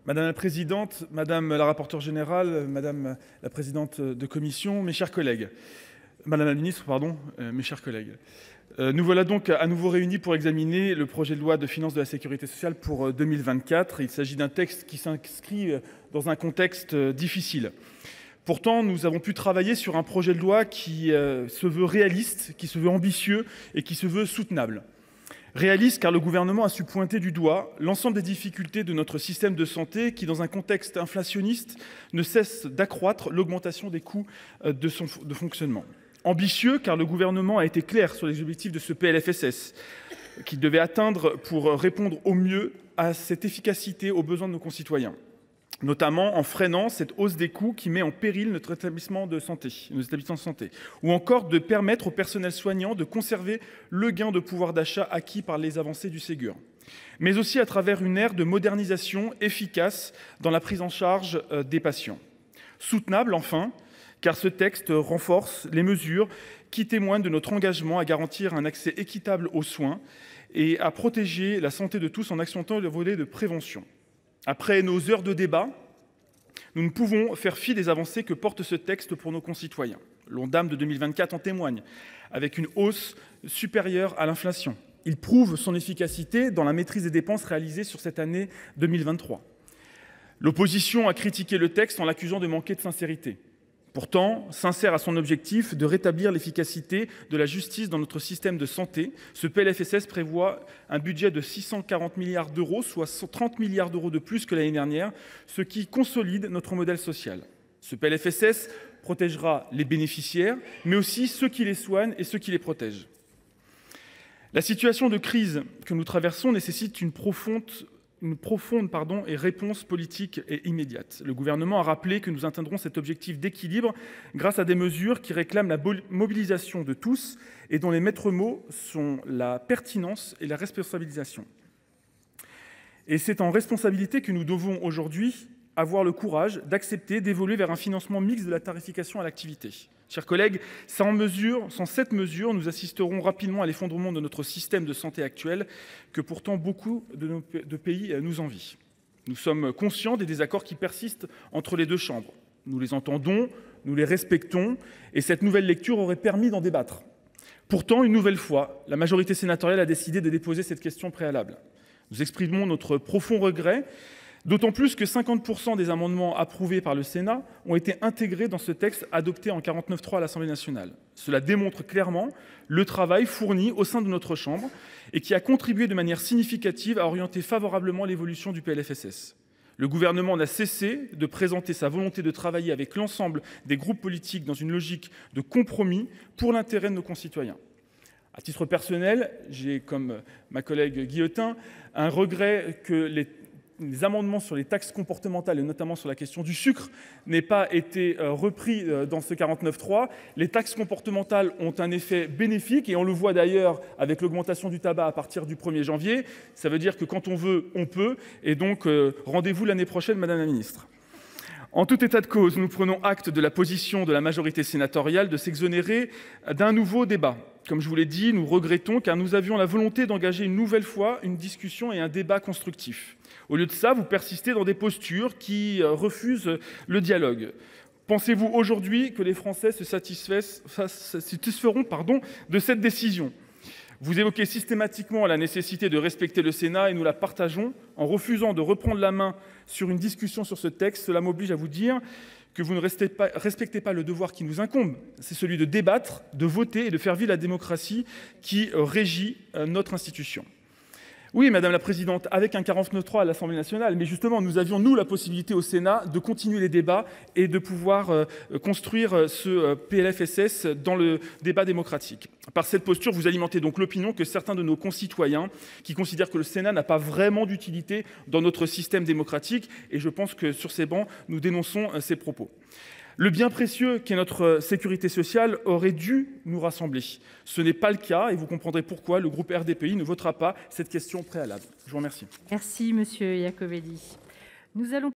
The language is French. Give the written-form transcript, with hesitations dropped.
Madame la présidente, madame la rapporteure générale, madame la présidente de commission, mes chers collègues, madame la ministre, pardon, mes chers collègues. Nous voilà donc à nouveau réunis pour examiner le projet de loi de finances de la sécurité sociale pour 2024. Il s'agit d'un texte qui s'inscrit dans un contexte difficile. Pourtant, nous avons pu travailler sur un projet de loi qui se veut réaliste, qui se veut ambitieux et qui se veut soutenable. Réaliste car le gouvernement a su pointer du doigt l'ensemble des difficultés de notre système de santé qui, dans un contexte inflationniste, ne cesse d'accroître l'augmentation des coûts de fonctionnement. Ambitieux car le gouvernement a été clair sur les objectifs de ce PLFSS qu'il devait atteindre pour répondre au mieux à cette efficacité aux besoins de nos concitoyens, notamment en freinant cette hausse des coûts qui met en péril nos établissements de santé, ou encore de permettre au personnel soignant de conserver le gain de pouvoir d'achat acquis par les avancées du Ségur, mais aussi à travers une ère de modernisation efficace dans la prise en charge des patients. Soutenable enfin, car ce texte renforce les mesures qui témoignent de notre engagement à garantir un accès équitable aux soins et à protéger la santé de tous en accentuant le volet de prévention. Après nos heures de débat, nous ne pouvons faire fi des avancées que porte ce texte pour nos concitoyens. L'Ondam de 2024 en témoigne, avec une hausse supérieure à l'inflation. Il prouve son efficacité dans la maîtrise des dépenses réalisées sur cette année 2023. L'opposition a critiqué le texte en l'accusant de manquer de sincérité. Pourtant, sincère à son objectif de rétablir l'efficacité de la justice dans notre système de santé, ce PLFSS prévoit un budget de 640 milliards d'euros, soit 30 milliards d'euros de plus que l'année dernière, ce qui consolide notre modèle social. Ce PLFSS protégera les bénéficiaires, mais aussi ceux qui les soignent et ceux qui les protègent. La situation de crise que nous traversons nécessite une profonde réponse politique et immédiate. Le gouvernement a rappelé que nous atteindrons cet objectif d'équilibre grâce à des mesures qui réclament la mobilisation de tous et dont les maîtres mots sont la pertinence et la responsabilisation. Et c'est en responsabilité que nous devons aujourd'hui avoir le courage d'accepter d'évoluer vers un financement mixte de la tarification à l'activité. Chers collègues, sans cette mesure, nous assisterons rapidement à l'effondrement de notre système de santé actuel que pourtant beaucoup de pays nous envient. Nous sommes conscients des désaccords qui persistent entre les deux chambres. Nous les entendons, nous les respectons et cette nouvelle lecture aurait permis d'en débattre. Pourtant, une nouvelle fois, la majorité sénatoriale a décidé de déposer cette question préalable. Nous exprimons notre profond regret, d'autant plus que 50% des amendements approuvés par le Sénat ont été intégrés dans ce texte adopté en 49.3 à l'Assemblée nationale. Cela démontre clairement le travail fourni au sein de notre Chambre et qui a contribué de manière significative à orienter favorablement l'évolution du PLFSS. Le gouvernement n'a cessé de présenter sa volonté de travailler avec l'ensemble des groupes politiques dans une logique de compromis pour l'intérêt de nos concitoyens. À titre personnel, j'ai, comme ma collègue Guillotin, un regret que les amendements sur les taxes comportementales et notamment sur la question du sucre n'aient pas été repris dans ce 49.3. Les taxes comportementales ont un effet bénéfique et on le voit d'ailleurs avec l'augmentation du tabac à partir du 1er janvier. Ça veut dire que quand on veut, on peut. Et donc, rendez-vous l'année prochaine, Madame la Ministre. En tout état de cause, nous prenons acte de la position de la majorité sénatoriale de s'exonérer d'un nouveau débat. Comme je vous l'ai dit, nous regrettons car nous avions la volonté d'engager une nouvelle fois une discussion et un débat constructif. Au lieu de ça, vous persistez dans des postures qui refusent le dialogue. Pensez-vous aujourd'hui que les Français se satisferont de cette décision ? Vous évoquez systématiquement la nécessité de respecter le Sénat et nous la partageons. En refusant de reprendre la main sur une discussion sur ce texte, cela m'oblige à vous dire que vous ne respectez pas le devoir qui nous incombe. C'est celui de débattre, de voter et de faire vivre la démocratie qui régit notre institution. Oui, Madame la Présidente, avec un 49.3 à l'Assemblée nationale, mais justement, nous avions, nous, la possibilité au Sénat de continuer les débats et de pouvoir construire ce PLFSS dans le débat démocratique. Par cette posture, vous alimentez donc l'opinion que certains de nos concitoyens qui considèrent que le Sénat n'a pas vraiment d'utilité dans notre système démocratique, et je pense que sur ces bancs, nous dénonçons ces propos. Le bien précieux qu'est notre sécurité sociale aurait dû nous rassembler. Ce n'est pas le cas et vous comprendrez pourquoi le groupe RDPI ne votera pas cette question préalable. Je vous remercie. Merci, Monsieur Iacovelli. Nous allons